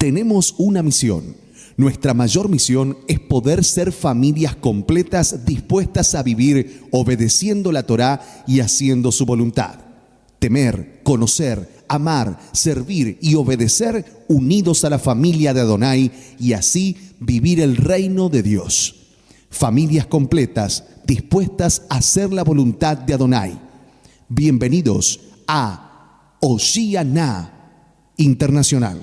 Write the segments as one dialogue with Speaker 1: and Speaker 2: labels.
Speaker 1: Tenemos una misión. Nuestra mayor misión es poder ser familias completas dispuestas a vivir obedeciendo la Torá y haciendo su voluntad. Temer, conocer, amar, servir y obedecer unidos a la familia de Adonai y así vivir el reino de Dios. Familias completas dispuestas a hacer la voluntad de Adonai. Bienvenidos a Oshiana Internacional.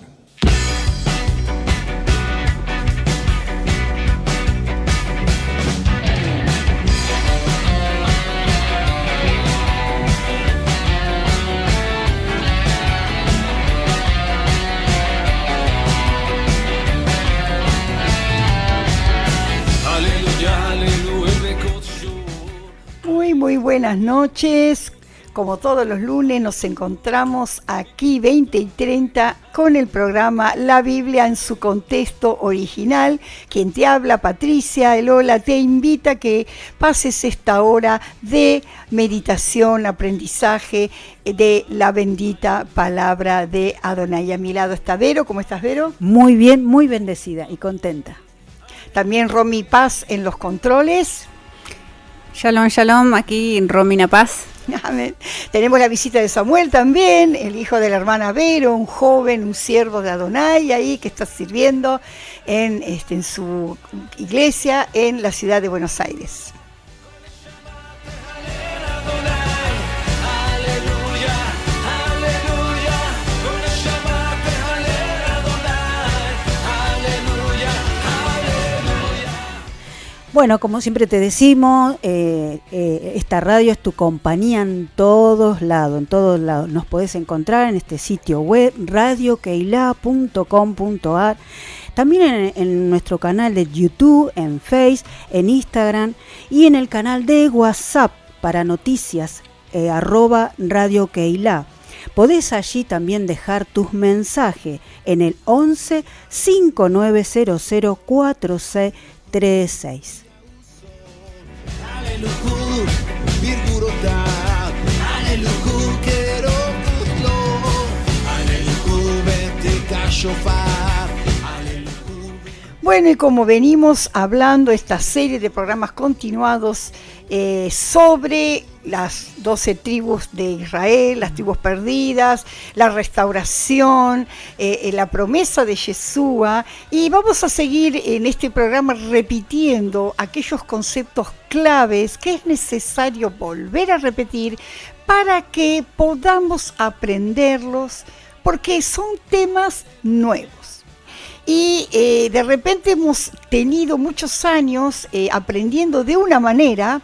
Speaker 2: Muy buenas noches. Como todos los lunes nos encontramos aquí 20 y 30 con el programa La Biblia en su contexto original. Quien te habla, Patricia Elola, te invita a que pases esta hora de meditación, aprendizaje de la bendita palabra de Adonai. A mi lado está Vero. ¿Cómo estás, Vero?
Speaker 3: Muy bien, muy bendecida y contenta.
Speaker 2: También Romy Paz en los controles.
Speaker 4: Shalom, shalom, aquí en Romina Paz.
Speaker 2: Amén. Tenemos la visita de Samuel también, el hijo de la hermana Vero, un joven, un siervo de Adonai ahí que está sirviendo en su iglesia en la ciudad de Buenos Aires.
Speaker 3: Bueno, como siempre te decimos, esta radio es tu compañía en todos lados. Nos podés encontrar en este sitio web radiokeila.com.ar. También en nuestro canal de YouTube, en Face, en Instagram y en el canal de WhatsApp para noticias, @Radio Keila. Podés allí también dejar tus mensajes en el 11 5900 4636.
Speaker 2: Bueno, y como venimos hablando esta serie de programas continuados sobre las 12 tribus de Israel, las tribus perdidas, la restauración, la promesa de Yeshua, y vamos a seguir en este programa repitiendo aquellos conceptos claves que es necesario volver a repetir para que podamos aprenderlos, porque son temas nuevos. Y de repente hemos tenido muchos años aprendiendo de una manera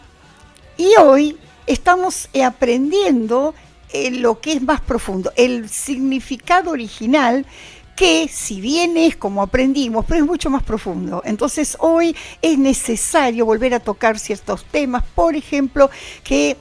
Speaker 2: y hoy estamos aprendiendo lo que es más profundo, el significado original, que si bien es como aprendimos, pero es mucho más profundo. Entonces hoy es necesario volver a tocar ciertos temas, por ejemplo, que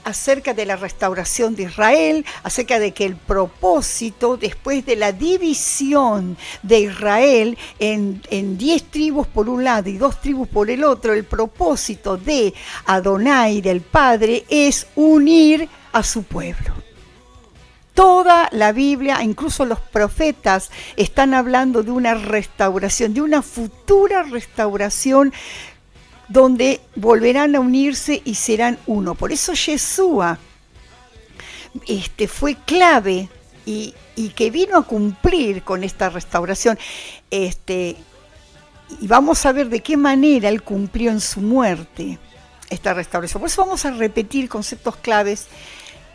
Speaker 2: acerca de la restauración de Israel, acerca de que el propósito, después de la división de Israel en 10 tribus por un lado y 2 tribus por el otro, el propósito de Adonai, del Padre, es unir a su pueblo. Toda la Biblia, incluso los profetas, están hablando de una restauración, de una futura restauración donde volverán a unirse y serán uno. Por eso Yeshua fue clave y que vino a cumplir con esta restauración. Y vamos a ver de qué manera él cumplió en su muerte esta restauración. Por eso vamos a repetir conceptos claves.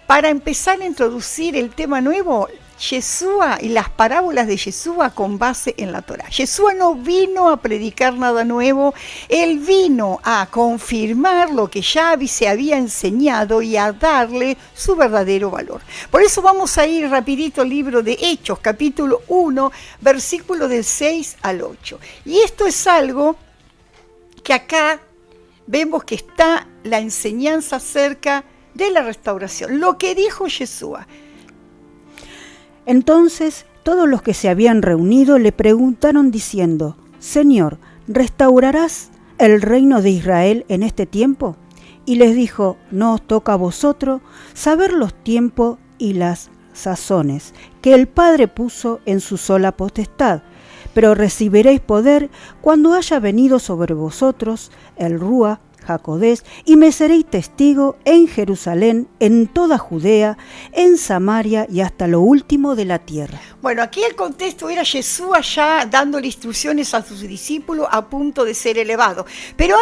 Speaker 2: Para empezar a introducir el tema nuevo, Yeshua y las parábolas de Yeshua con base en la Torá. Yeshua no vino a predicar nada nuevo, él vino a confirmar lo que ya se había enseñado y a darle su verdadero valor. Por eso vamos a ir rapidito al libro de Hechos, capítulo 1, versículo del 6 al 8. Y esto es algo que acá vemos que está la enseñanza acerca de la restauración, lo que dijo Yeshua.
Speaker 3: Entonces todos los que se habían reunido le preguntaron diciendo: Señor, ¿restaurarás el reino de Israel en este tiempo? Y les dijo: no os toca a vosotros saber los tiempos y las sazones que el Padre puso en su sola potestad, pero recibiréis poder cuando haya venido sobre vosotros el Ruach HaKodesh, y me seréis testigo en Jerusalén, en toda Judea, en Samaria y hasta lo último de la tierra.
Speaker 2: Bueno, aquí el contexto era Jesús allá dándole instrucciones a sus discípulos a punto de ser elevado. Pero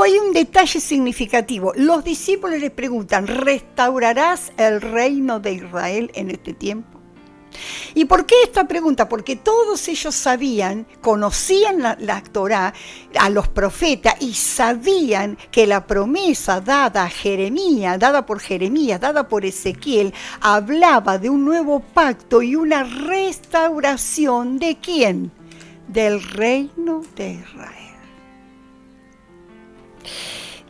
Speaker 2: hay un detalle significativo. Los discípulos le preguntan, ¿restaurarás el reino de Israel en este tiempo? ¿Y por qué esta pregunta? Porque todos ellos sabían, conocían la Torá, a los profetas, y sabían que la promesa dada por Jeremías, dada por Ezequiel, hablaba de un nuevo pacto y una restauración ¿de quién? Del reino de Israel.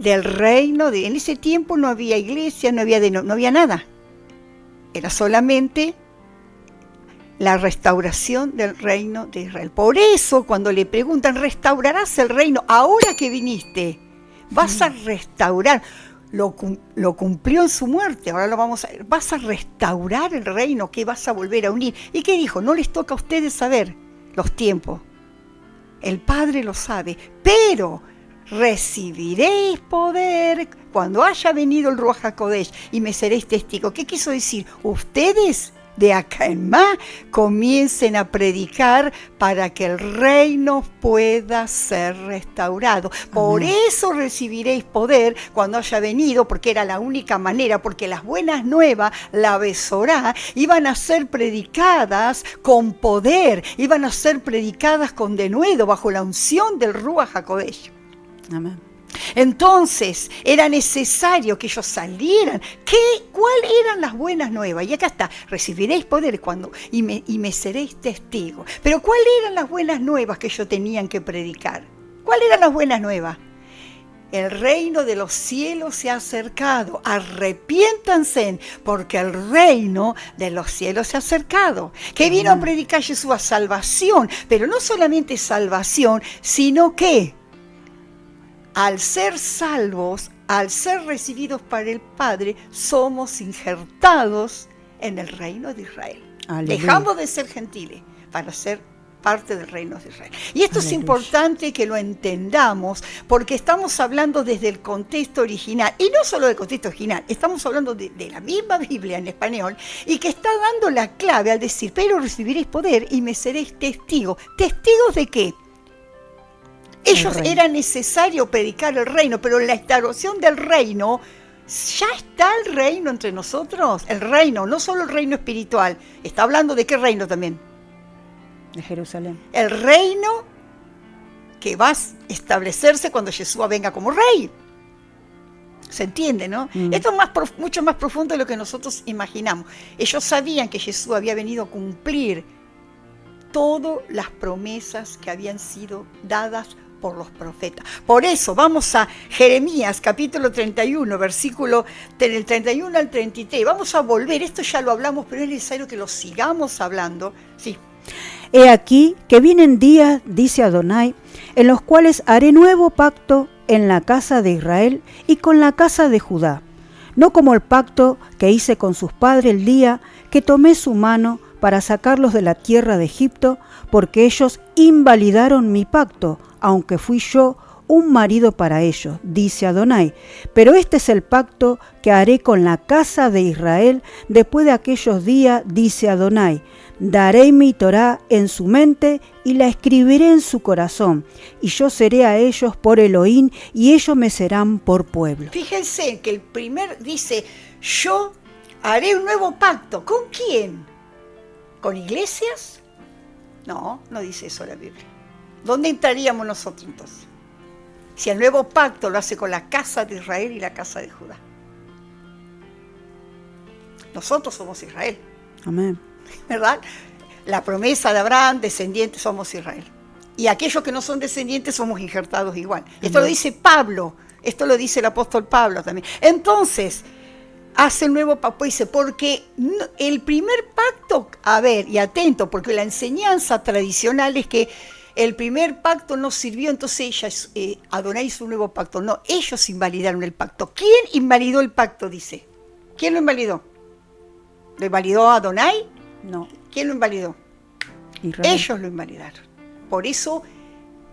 Speaker 2: En ese tiempo no había iglesia, no había nada. Era solamente la restauración del reino de Israel. Por eso, cuando le preguntan, ¿restaurarás el reino? Ahora que viniste, vas a restaurar. Lo cumplió en su muerte, ahora lo vamos a ver. Vas a restaurar el reino, que vas a volver a unir. ¿Y qué dijo? No les toca a ustedes saber los tiempos. El Padre lo sabe, pero recibiréis poder cuando haya venido el Ruach HaKodesh y me seréis testigo. ¿Qué quiso decir? Ustedes de acá en más comiencen a predicar para que el reino pueda ser restaurado. Por eso recibiréis poder cuando haya venido, porque era la única manera, porque las buenas nuevas, la Besorá, iban a ser predicadas con poder, iban a ser predicadas con denuedo, bajo la unción del Ruach HaKodesh.
Speaker 3: Amén.
Speaker 2: Entonces era necesario que ellos salieran. ¿Cuáles eran las buenas nuevas? Y acá está, recibiréis poder y me seréis testigos. Pero ¿cuáles eran las buenas nuevas que ellos tenían que predicar? ¿Cuáles eran las buenas nuevas? El reino de los cielos se ha acercado. Arrepiéntanse, porque el reino de los cielos se ha acercado. Que vino a predicar Jesús a salvación, pero no solamente salvación, sino que al ser salvos, al ser recibidos por el Padre, somos injertados en el reino de Israel. Aleluya. Dejamos de ser gentiles para ser parte del reino de Israel. Y esto Aleluya. Es importante que lo entendamos, porque estamos hablando desde el contexto original, y no solo del contexto original, estamos hablando de la misma Biblia en español, y que está dando la clave al decir, pero recibiréis poder y me seréis testigos. ¿Testigos de qué? Ellos era necesario predicar el reino, pero en la instauración del reino, ya está el reino entre nosotros. El reino, no solo el reino espiritual. Está hablando de qué reino también.
Speaker 3: De Jerusalén. El
Speaker 2: reino que va a establecerse cuando Jesús venga como rey. ¿Se entiende, no? Esto es mucho más profundo de lo que nosotros imaginamos. Ellos sabían que Jesús había venido a cumplir todas las promesas que habían sido dadas por los profetas. Por eso vamos a Jeremías capítulo 31, versículo del 31 al 33. Vamos a volver, esto ya lo hablamos, pero es necesario que lo sigamos hablando. Sí.
Speaker 3: He aquí que vienen días, dice Adonai, en los cuales haré nuevo pacto en la casa de Israel y con la casa de Judá, no como el pacto que hice con sus padres el día que tomé su mano para sacarlos de la tierra de Egipto, porque ellos invalidaron mi pacto, aunque fui yo un marido para ellos, dice Adonai. Pero este es el pacto que haré con la casa de Israel después de aquellos días, dice Adonai. Daré mi Torá en su mente y la escribiré en su corazón, y yo seré a ellos por Elohim, y ellos me serán por pueblo.
Speaker 2: Fíjense que el primer dice, yo haré un nuevo pacto. ¿Con quién? ¿Con iglesias? No, no dice eso la Biblia. ¿Dónde entraríamos nosotros entonces? Si el nuevo pacto lo hace con la casa de Israel y la casa de Judá. Nosotros somos Israel.
Speaker 3: Amén.
Speaker 2: ¿Verdad? La promesa de Abraham, descendientes, somos Israel. Y aquellos que no son descendientes somos injertados igual. Esto lo dice Pablo, esto lo dice el apóstol Pablo también. Entonces, hace el nuevo pacto, dice, porque el primer pacto, a ver, y atento, porque la enseñanza tradicional es que el primer pacto no sirvió, entonces Adonai hizo un nuevo pacto. No, ellos invalidaron el pacto. ¿Quién invalidó el pacto? Dice. ¿Quién lo invalidó? ¿Lo invalidó Adonai?
Speaker 3: No.
Speaker 2: ¿Quién lo invalidó?
Speaker 3: Israel.
Speaker 2: Ellos lo invalidaron. Por eso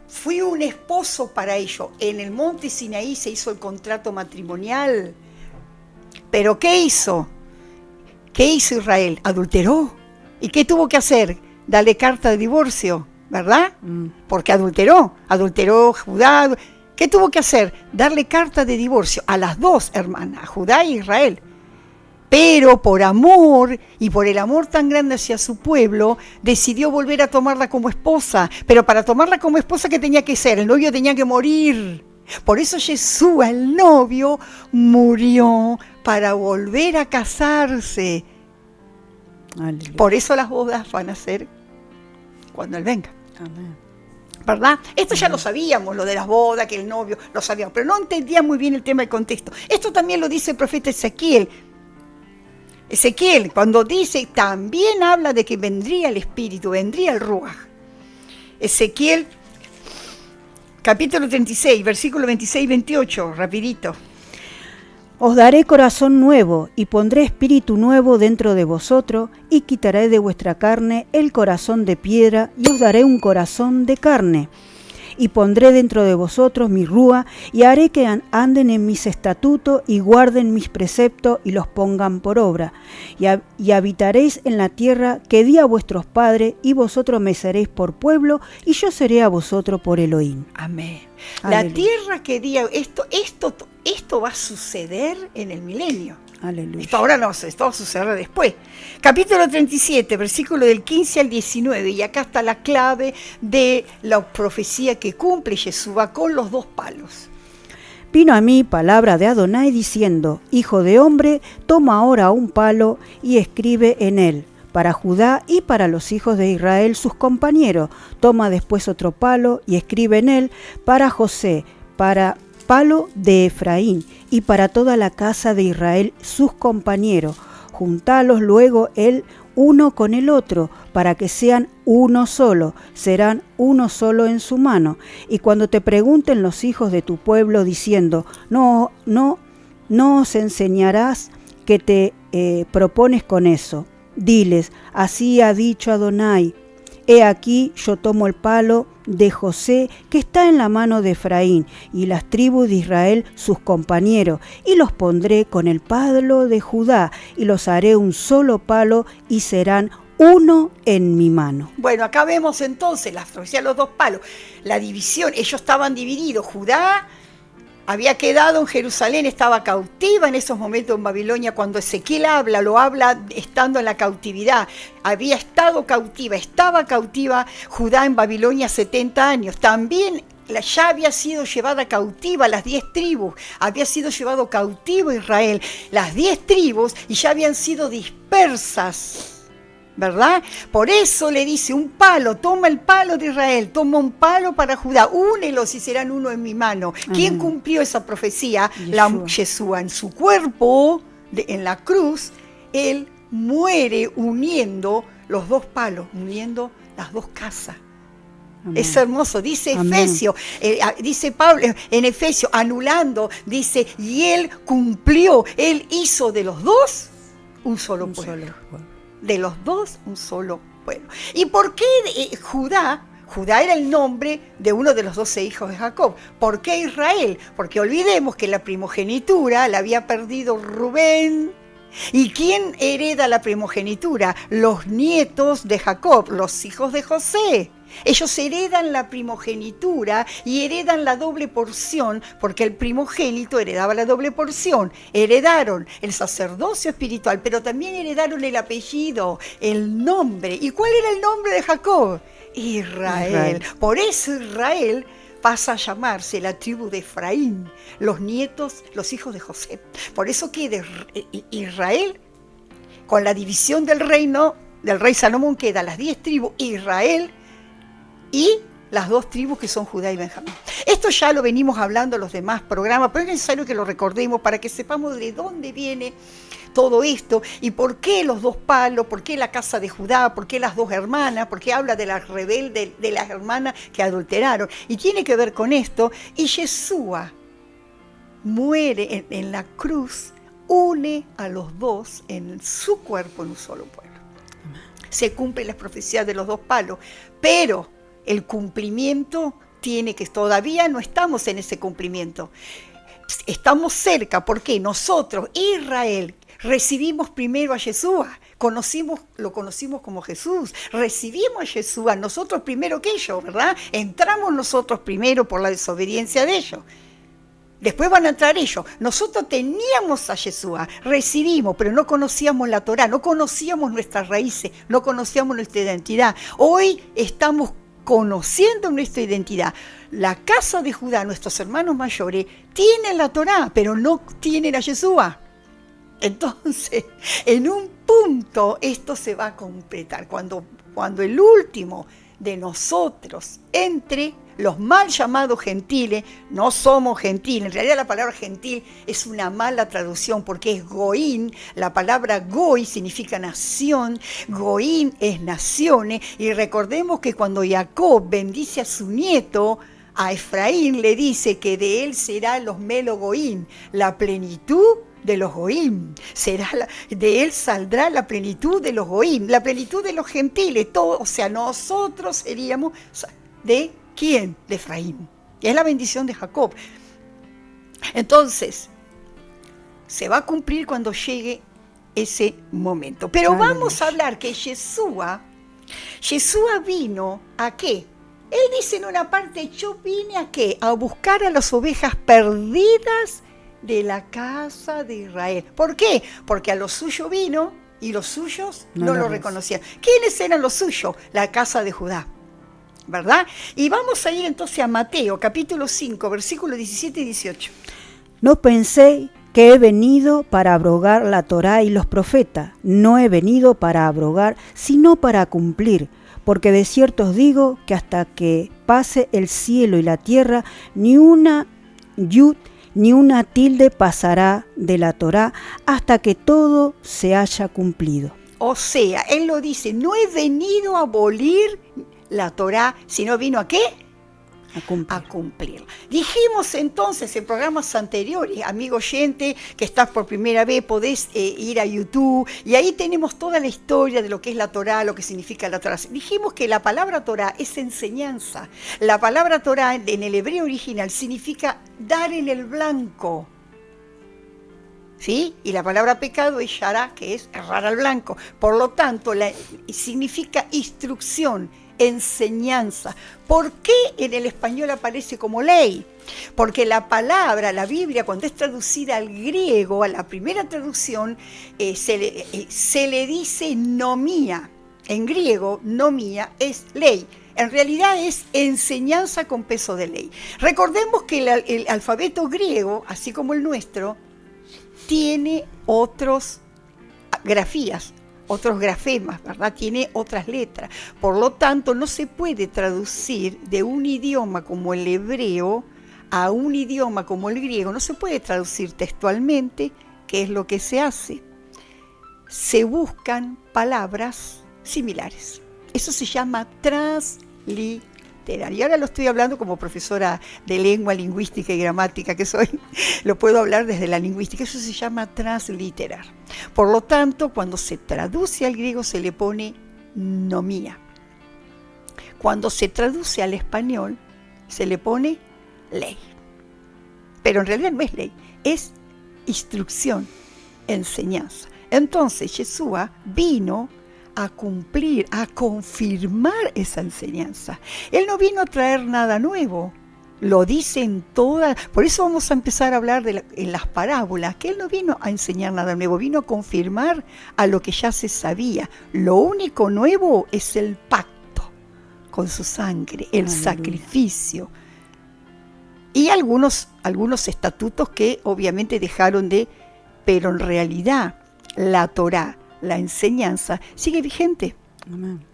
Speaker 2: fui un esposo para ellos. En el monte Sinaí se hizo el contrato matrimonial. ¿Pero qué hizo? ¿Qué hizo Israel? Adulteró. ¿Y qué tuvo que hacer? Darle carta de divorcio, ¿verdad? Porque adulteró Judá. ¿Qué tuvo que hacer? Darle carta de divorcio a las dos hermanas, Judá e Israel. Pero por amor y por el amor tan grande hacia su pueblo, decidió volver a tomarla como esposa. Pero para tomarla como esposa, ¿qué tenía que ser? El novio tenía que morir. Por eso Yeshua, el novio, murió para volver a casarse.
Speaker 3: Aleluya.
Speaker 2: Por eso las bodas van a ser cuando Él venga.
Speaker 3: Amén.
Speaker 2: ¿Verdad? Esto ya lo sabíamos, lo de las bodas, que el novio, lo sabíamos, pero no entendía muy bien el tema del contexto. Esto también lo dice el profeta Ezequiel. Ezequiel, cuando dice, también habla de que vendría el Espíritu, vendría el Ruaj. Ezequiel, capítulo 36, versículo 26 y 28, rapidito.
Speaker 3: Os daré corazón nuevo, y pondré espíritu nuevo dentro de vosotros, y quitaré de vuestra carne el corazón de piedra, y os daré un corazón de carne. Y pondré dentro de vosotros mi rúa, y haré que anden en mis estatutos, y guarden mis preceptos, y los pongan por obra. Y habitaréis en la tierra que di a vuestros padres, y vosotros me seréis por pueblo, y yo seré a vosotros por Elohim.
Speaker 2: Amén.
Speaker 3: Aleluya.
Speaker 2: La tierra que di, esto va a suceder en el milenio.
Speaker 3: Aleluya.
Speaker 2: Esto ahora no, esto va a suceder después. Capítulo 37, versículo del 15 al 19, y acá está la clave de la profecía que cumple Yeshua con los dos palos.
Speaker 3: Vino a mí palabra de Adonai diciendo, Hijo de hombre, toma ahora un palo y escribe en él, para Judá y para los hijos de Israel sus compañeros. Toma después otro palo y escribe en él, para José, para palo de Efraín, y para toda la casa de Israel sus compañeros. Juntalos luego el uno con el otro, para que sean uno solo, serán uno solo en su mano. Y cuando te pregunten los hijos de tu pueblo diciendo, no os enseñarás que te propones con eso. Diles, así ha dicho Adonai, he aquí yo tomo el palo de José que está en la mano de Efraín y las tribus de Israel sus compañeros, y los pondré con el palo de Judá y los haré un solo palo y serán uno en mi mano.
Speaker 2: Bueno, acá vemos entonces la profecía de los dos palos, la división. Ellos estaban divididos. Judá había quedado en Jerusalén, estaba cautiva en esos momentos en Babilonia. Cuando Ezequiel lo habla estando en la cautividad. Había estado cautiva, estaba cautiva Judá en Babilonia 70 años. También ya había sido llevada cautiva las 10 tribus, había sido llevado cautivo Israel, las 10 tribus, y ya habían sido dispersas. ¿Verdad? Por eso le dice un palo, toma el palo de Israel, toma un palo para Judá, únelos y serán uno en mi mano. ¿Quién cumplió esa profecía? Yeshua. En su cuerpo, en la cruz, él muere uniendo los dos palos, uniendo las dos casas. Amén. Es hermoso, dice Efesios, dice Pablo en Efesios, anulando, dice, y él cumplió, él hizo de los dos un solo pueblo. De los dos, un solo pueblo. ¿Y por qué Judá? Judá era el nombre de uno de los 12 hijos de Jacob. ¿Por qué Israel? Porque olvidemos que la primogenitura la había perdido Rubén. ¿Y quién hereda la primogenitura? Los nietos de Jacob, los hijos de José. Ellos heredan la primogenitura y heredan la doble porción, porque el primogénito heredaba la doble porción. Heredaron el sacerdocio espiritual, pero también heredaron el apellido, el nombre. ¿Y cuál era el nombre de Jacob? Israel. Por eso Israel pasa a llamarse la tribu de Efraín, los nietos, los hijos de José. Por eso que Israel, con la división del reino del rey Salomón, queda las 10 tribus, Israel, y las 2 tribus que son Judá y Benjamín. Esto ya lo venimos hablando en los demás programas, pero es necesario que lo recordemos para que sepamos de dónde viene todo esto y por qué los 2 palos, por qué la casa de Judá, por qué las 2 hermanas, por qué habla de las rebeldes, de las hermanas que adulteraron. Y tiene que ver con esto. Y Yeshua muere en la cruz une a los dos en su cuerpo en un solo pueblo. Se cumple la profecía de los dos palos, pero el cumplimiento tiene que, todavía no estamos en ese cumplimiento. Estamos cerca, porque nosotros, Israel, recibimos primero a Yeshua, lo conocimos como Jesús, recibimos a Yeshua nosotros primero que ellos, ¿verdad? Entramos nosotros primero por la desobediencia de ellos. Después van a entrar ellos. Nosotros teníamos a Yeshua, recibimos, pero no conocíamos la Torá, no conocíamos nuestras raíces, no conocíamos nuestra identidad. Hoy estamos conociendo nuestra identidad. La casa de Judá, nuestros hermanos mayores, tienen la Torá, pero no tienen a Yeshua. Entonces, en un punto esto se va a completar. Cuando el último de nosotros entre, los mal llamados gentiles, no somos gentiles, en realidad la palabra gentil es una mala traducción porque es goín, la palabra goy significa nación, goín es naciones, y recordemos que cuando Jacob bendice a su nieto, a Efraín le dice que de él será los melogoín, la plenitud de los goín, de él saldrá la plenitud de los goín, la plenitud de los gentiles, todo, o sea, nosotros seríamos de ¿quién? De Efraín. Y es la bendición de Jacob. Entonces, se va a cumplir cuando llegue ese momento. Pero vamos a hablar que Yeshua vino ¿a qué? Él dice en una parte, yo vine ¿a qué? A buscar a las ovejas perdidas de la casa de Israel. ¿Por qué? Porque a los suyos vino y los suyos no lo reconocían. ¿Quiénes eran los suyos? La casa de Judá, ¿verdad? Y vamos a ir entonces a Mateo, capítulo 5, versículos 17 y 18.
Speaker 3: No pensé que he venido para abrogar la Torá y los profetas. No he venido para abrogar, sino para cumplir. Porque de cierto os digo que hasta que pase el cielo y la tierra, ni una yud ni una tilde pasará de la Torá hasta que todo se haya cumplido.
Speaker 2: O sea, él lo dice, no he venido a abolir la Torá, sino vino ¿a qué? A cumplir. Dijimos entonces en programas anteriores, amigo oyente, que estás por primera vez, podés ir a YouTube, y ahí tenemos toda la historia de lo que es la Torá, lo que significa la Torá. Dijimos que la palabra Torá es enseñanza. La palabra Torá en el hebreo original significa dar en el blanco, ¿sí? Y la palabra pecado es yará, que es errar al blanco. Por lo tanto, significa instrucción, enseñanza. ¿Por qué en el español aparece como ley? Porque la palabra, la Biblia, cuando es traducida al griego, a la primera traducción, se le dice nomía. En griego, nomía es ley. En realidad es enseñanza con peso de ley. Recordemos que el alfabeto griego, así como el nuestro, tiene otras grafías, otros grafemas, ¿verdad? Tiene otras letras. Por lo tanto, no se puede traducir de un idioma como el hebreo a un idioma como el griego. No se puede traducir textualmente. ¿Qué es lo que se hace? Se buscan palabras similares. Eso se llama transliteración. Y ahora lo estoy hablando como profesora de lengua, lingüística y gramática que soy, lo puedo hablar desde la lingüística. Eso se llama transliterar. Por lo tanto, cuando se traduce al griego se le pone nomía. Cuando se traduce al español se le pone ley. Pero en realidad no es ley, es instrucción, enseñanza. Entonces Yeshua vino a cumplir, a confirmar esa enseñanza. Él no vino a traer nada nuevo, lo dice en todas. Por eso vamos a empezar a hablar en las parábolas, que Él no vino a enseñar nada nuevo, vino a confirmar a lo que ya se sabía. Lo único nuevo es el pacto con su sangre, el sacrificio. Y algunos estatutos que obviamente dejaron pero en realidad la Torá, la enseñanza, sigue vigente. Amén.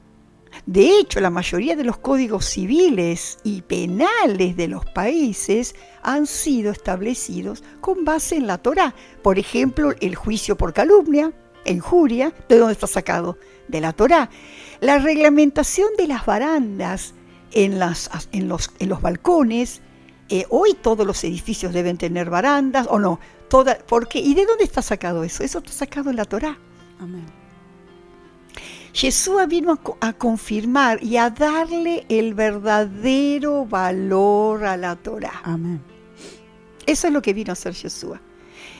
Speaker 2: De hecho, la mayoría de los códigos civiles y penales de los países han sido establecidos con base en la Torá. Por ejemplo, el juicio por calumnia, injuria, ¿de dónde está sacado? De la Torá. La reglamentación de las barandas en los balcones. Hoy todos los edificios deben tener barandas, o no, ¿Por qué? ¿Y de dónde está sacado eso? Eso está sacado en la Torá.
Speaker 3: Amén.
Speaker 2: Yeshua vino a confirmar y a darle el verdadero valor a la Torá.
Speaker 3: Amén.
Speaker 2: Eso es lo que vino a hacer Yeshua.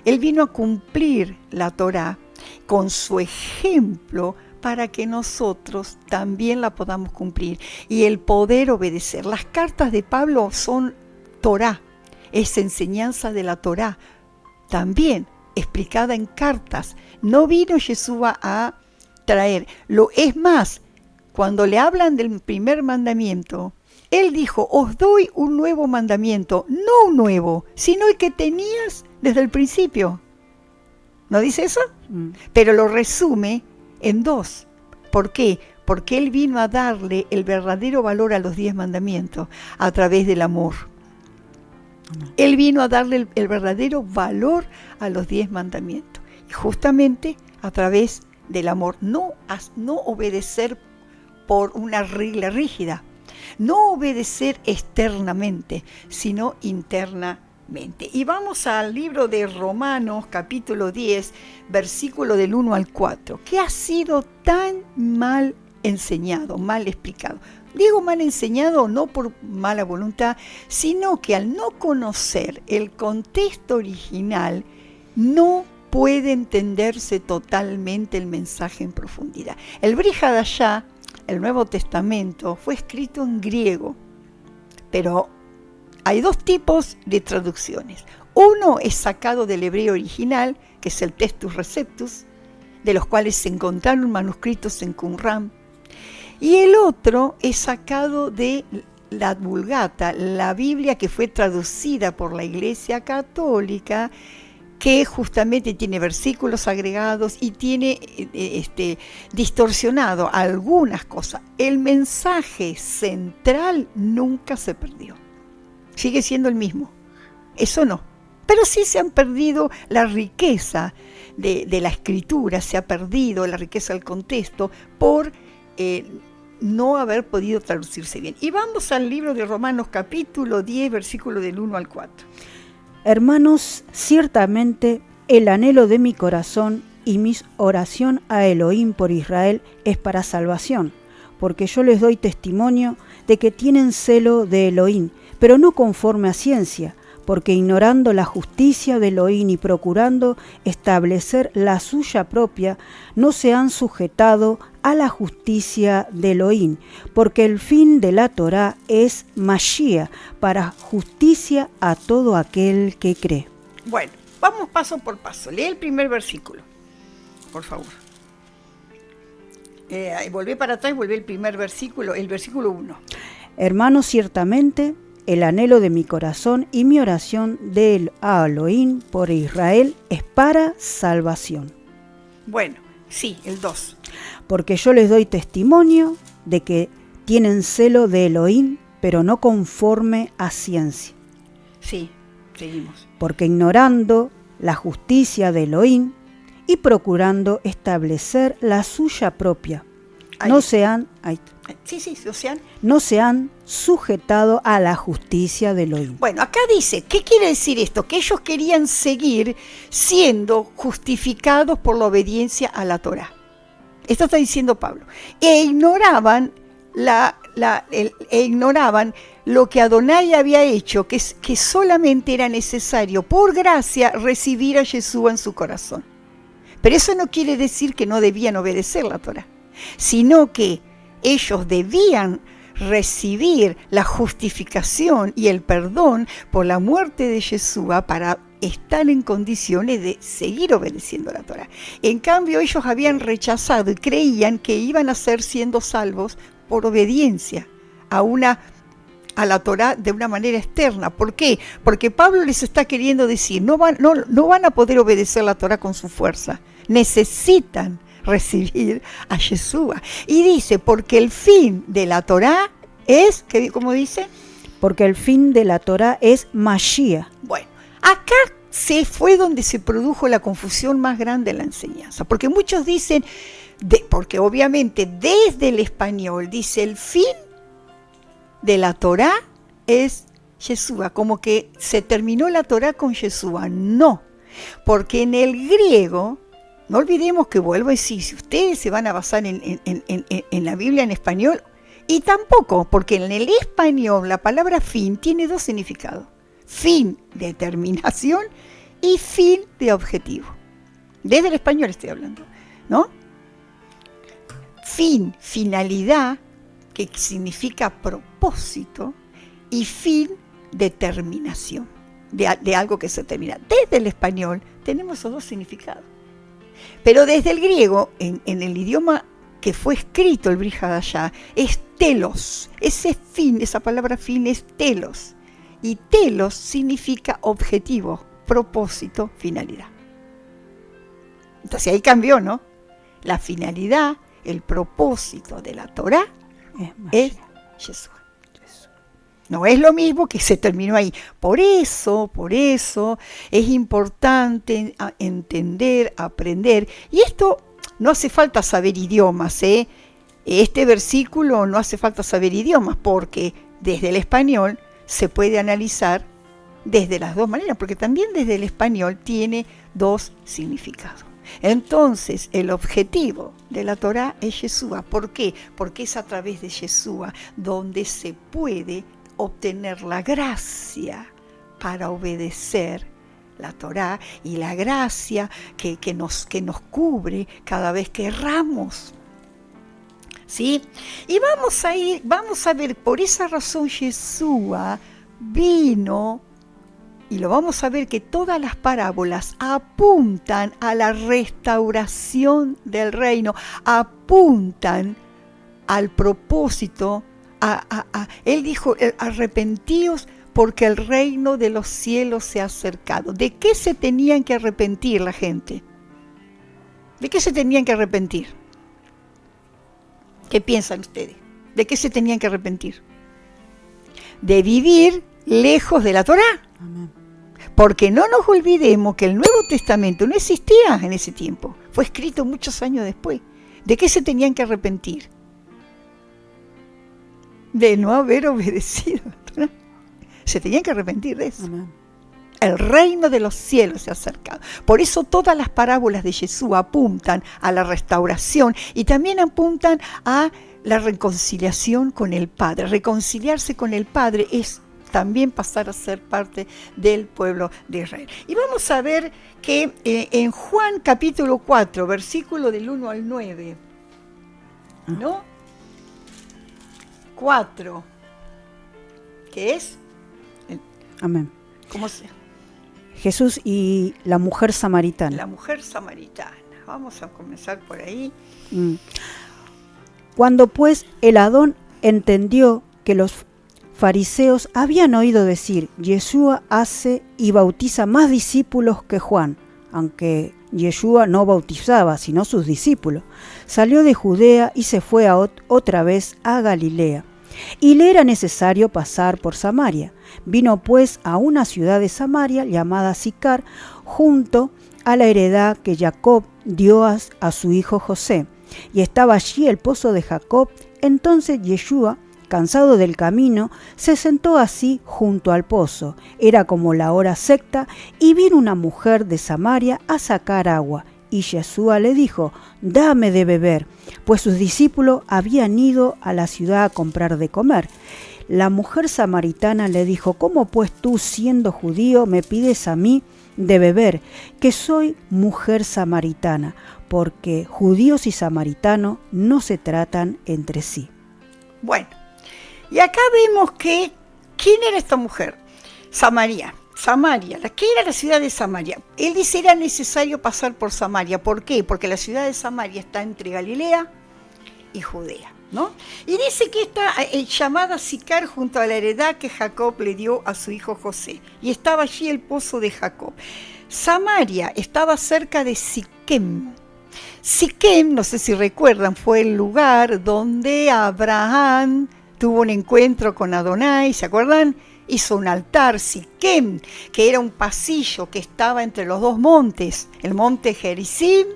Speaker 2: Él vino a cumplir la Torá con su ejemplo para que nosotros también la podamos cumplir y el poder obedecer. Las cartas de Pablo son Torá, es enseñanza de la Torá, también explicada en cartas. No vino Yeshua a traer. Es más, cuando le hablan del primer mandamiento, él dijo, os doy un nuevo mandamiento, no un nuevo, sino el que tenías desde el principio. ¿No dice eso? Pero lo resume en 2. ¿Por qué? Porque él vino a darle el verdadero valor a los 10 mandamientos a través del amor. Él vino a darle el verdadero valor a los 10 mandamientos. Y justamente a través del amor. No obedecer por una regla rígida. No obedecer externamente, sino internamente. Y vamos al libro de Romanos, capítulo 10, versículo del 1 al 4, que ha sido tan mal enseñado, mal explicado. Digo mal enseñado no por mala voluntad, sino que al no conocer el contexto original, no puede entenderse totalmente el mensaje en profundidad. El Brit Hadashah, el Nuevo Testamento, fue escrito en griego, pero hay 2 tipos de traducciones. Uno es sacado del hebreo original, que es el Textus Receptus, de los cuales se encontraron manuscritos en Qumran, y el otro es sacado de la Vulgata, la Biblia que fue traducida por la Iglesia Católica, que justamente tiene versículos agregados y tiene distorsionado algunas cosas. El mensaje central nunca se perdió. Sigue siendo el mismo. Eso no. Pero sí se han perdido la riqueza de la escritura, se ha perdido la riqueza del contexto por no haber podido traducirse bien. Y vamos al libro de Romanos capítulo 10, versículo del 1 al 4.
Speaker 3: Hermanos, ciertamente el anhelo de mi corazón y mi oración a Elohim por Israel es para salvación, porque yo les doy testimonio de que tienen celo de Elohim, pero no conforme a ciencia, porque ignorando la justicia de Elohim y procurando establecer la suya propia, no se han sujetado a la justicia de Elohim, porque el fin de la Torá es Mashiach, para justicia a todo aquel que cree.
Speaker 2: Bueno, vamos paso por paso. Lee el primer versículo, por favor. Volvé para atrás, volvé el primer versículo, el versículo 1.
Speaker 3: Hermanos, ciertamente el anhelo de mi corazón y mi oración del Elohim por Israel es para salvación.
Speaker 2: Bueno, sí, el 2.
Speaker 3: Porque yo les doy testimonio de que tienen celo de Elohim, pero no conforme a ciencia.
Speaker 2: Sí, seguimos.
Speaker 3: Porque ignorando la justicia de Elohim y procurando establecer la suya propia, no se han sujetado a la justicia de Elohim.
Speaker 2: Bueno, acá dice, ¿qué quiere decir esto? Que ellos querían seguir siendo justificados por la obediencia a la Torá. Esto está diciendo Pablo. E ignoraban lo que Adonai había hecho, que solamente era necesario, por gracia, recibir a Yeshua en su corazón. Pero eso no quiere decir que no debían obedecer la Torá, sino que ellos debían recibir la justificación y el perdón por la muerte de Yeshua para estar en condiciones de seguir obedeciendo la Torá. En cambio, ellos habían rechazado y creían que iban a ser siendo salvos por obediencia a la Torá de una manera externa. ¿Por qué? Porque Pablo les está queriendo decir, no van a poder obedecer la Torá con su fuerza. Necesitan recibir a Yeshua. Y dice, porque el fin de la Torá es, ¿cómo dice?
Speaker 3: Porque el fin de la Torá es Mashiach.
Speaker 2: Bueno, acá fue donde se produjo la confusión más grande en la enseñanza, porque muchos dicen, porque obviamente desde el español dice el fin de la Torá es Yeshua, como que se terminó la Torá con Yeshua. No, Porque en el griego, no olvidemos que vuelvo a decir, si ustedes se van a basar en la Biblia en español, y tampoco, porque en el español la palabra fin tiene dos significados. Fin de terminación y fin de objetivo. Desde el español estoy hablando, ¿no? Fin, finalidad, que significa propósito, y fin de terminación, de algo que se termina. Desde el español tenemos esos dos significados. Pero desde el griego, en el idioma que fue escrito el Brit Hadashah, es telos. Ese fin, esa palabra fin es telos. Y telos significa objetivo, propósito, finalidad. Entonces ahí cambió, ¿no? La finalidad, el propósito de la Torá es Jesús. No es lo mismo que se terminó ahí. Por eso es importante entender, aprender. Y esto no hace falta saber idiomas, ¿eh? Este versículo no hace falta saber idiomas, porque desde el español se puede analizar desde las dos maneras, porque también desde el español tiene dos significados. Entonces, el objetivo de la Torá es Yeshua. ¿Por qué? Porque es a través de Yeshua donde se puede obtener la gracia para obedecer la Torá, y la gracia que nos cubre cada vez que erramos. ¿Sí? Y vamos a ver, por esa razón Yeshua vino, y lo vamos a ver que todas las parábolas apuntan a la restauración del reino, apuntan al propósito. Él dijo, arrepentíos porque el reino de los cielos se ha acercado. ¿De qué se tenían que arrepentir la gente? ¿De qué se tenían que arrepentir? ¿Qué piensan ustedes? ¿De qué se tenían que arrepentir? De vivir lejos de la Torá.
Speaker 3: Amén.
Speaker 2: Porque no nos olvidemos que el Nuevo Testamento no existía en ese tiempo. Fue escrito muchos años después. ¿De qué se tenían que arrepentir? De no haber obedecido. Se tenían que arrepentir de eso.
Speaker 3: Amén.
Speaker 2: El reino de los cielos se ha acercado. Por eso todas las parábolas de Jesús apuntan a la restauración y también apuntan a la reconciliación con el Padre. Reconciliarse con el Padre es también pasar a ser parte del pueblo de Israel. Y vamos a ver que en Juan capítulo 4, versículo del 1 al 9, ¿no? 4, ¿qué es?
Speaker 3: Amén.
Speaker 2: ¿Cómo se?
Speaker 3: Jesús y la mujer samaritana.
Speaker 2: La mujer samaritana. Vamos a comenzar por ahí.
Speaker 3: Cuando pues el Adón entendió que los fariseos habían oído decir, Yeshua hace y bautiza más discípulos que Juan, aunque Yeshua no bautizaba, sino sus discípulos, salió de Judea y se fue otra vez a Galilea. Y le era necesario pasar por Samaria. Vino pues a una ciudad de Samaria llamada Sicar, junto a la heredad que Jacob dio a su hijo José. Y estaba allí el pozo de Jacob. Entonces Yeshua, cansado del camino, se sentó así junto al pozo. Era como la hora sexta, y vino una mujer de Samaria a sacar agua. Y Yeshua le dijo, dame de beber, pues sus discípulos habían ido a la ciudad a comprar de comer. La mujer samaritana le dijo, ¿cómo pues tú, siendo judío, me pides a mí de beber, que soy mujer samaritana? Porque judíos y samaritanos no se tratan entre sí.
Speaker 2: Bueno, y acá vemos que, ¿quién era esta mujer? Samaria, ¿qué era la ciudad de Samaria? Él dice, era necesario pasar por Samaria. ¿Por qué? Porque la ciudad de Samaria está entre Galilea y Judea, ¿no? Y dice que está llamada Sicar junto a la heredad que Jacob le dio a su hijo José. Y estaba allí el pozo de Jacob. Samaria estaba cerca de Siquem. Siquem, no sé si recuerdan, fue el lugar donde Abraham tuvo un encuentro con Adonai, ¿se acuerdan? Hizo un altar, Siquem, que era un pasillo que estaba entre los dos montes, el monte Gerizim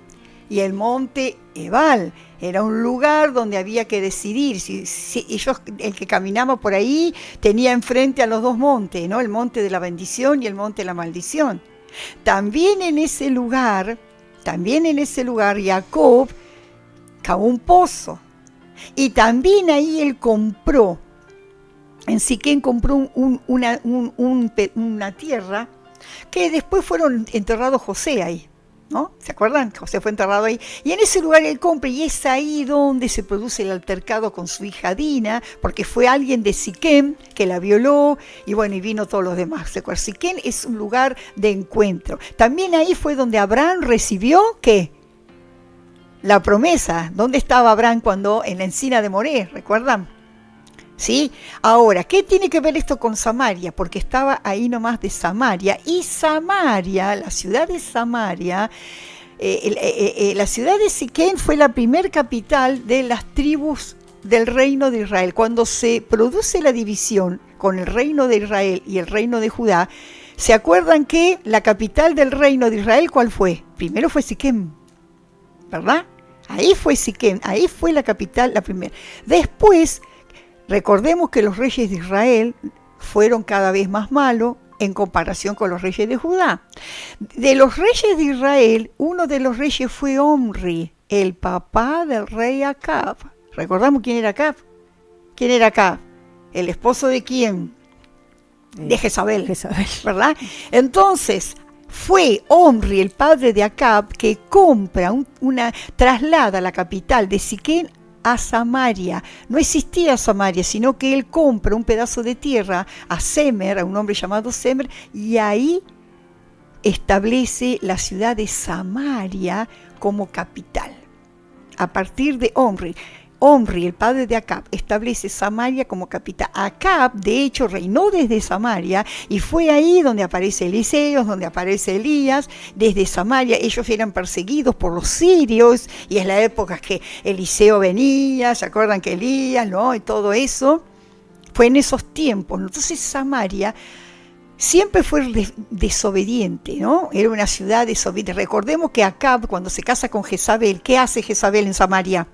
Speaker 2: y el monte Ebal. Era un lugar donde había que decidir. Si ellos, el que caminaba por ahí tenía enfrente a los dos montes, ¿no? El monte de la bendición y el monte de la maldición. También en ese lugar, Jacob cavó un pozo. Y también ahí él compró, en Siquén compró una tierra que después fueron enterrados José ahí, ¿no? ¿Se acuerdan? José fue enterrado ahí. Y en ese lugar él compra, y es ahí donde se produce el altercado con su hija Dina, porque fue alguien de Siquén que la violó, y bueno, y vino todos los demás. Siquén es un lugar de encuentro. También ahí fue donde Abraham recibió, ¿qué? La promesa. ¿Dónde estaba Abraham cuando en la encina de Moré? ¿Recuerdan? ¿Sí? Ahora, ¿qué tiene que ver esto con Samaria? Porque estaba ahí nomás de Samaria. Y Samaria, la ciudad de Samaria, la ciudad de Siquén fue la primer capital de las tribus del reino de Israel. Cuando se produce la división con el reino de Israel y el reino de Judá, ¿se acuerdan que la capital del reino de Israel cuál fue? Primero fue Siquén, ¿verdad? Ahí fue Siquén, ahí fue la capital, la primera. Después, recordemos que los reyes de Israel fueron cada vez más malos en comparación con los reyes de Judá. De los reyes de Israel, uno de los reyes fue Omri, el papá del rey Acab. ¿Recordamos quién era Acab? ¿Quién era Acab? ¿El esposo de quién? De Jezabel, ¿verdad? Entonces, fue Omri, el padre de Acab, que compra traslada la capital de Siquén a Samaria. No existía Samaria, sino que él compra un pedazo de tierra a Semer, a un hombre llamado Semer, y ahí establece la ciudad de Samaria como capital. A partir de Omri, el padre de Acab, establece Samaria como capital. Acab, de hecho, reinó desde Samaria, y fue ahí donde aparece Eliseo, donde aparece Elías. Desde Samaria ellos eran perseguidos por los sirios, y es la época que Eliseo venía, ¿se acuerdan que Elías, no? Y todo eso fue en esos tiempos. Entonces Samaria siempre fue desobediente, ¿no? Era una ciudad desobediente. Recordemos que Acab, cuando se casa con Jezabel, ¿qué hace Jezabel en Samaria?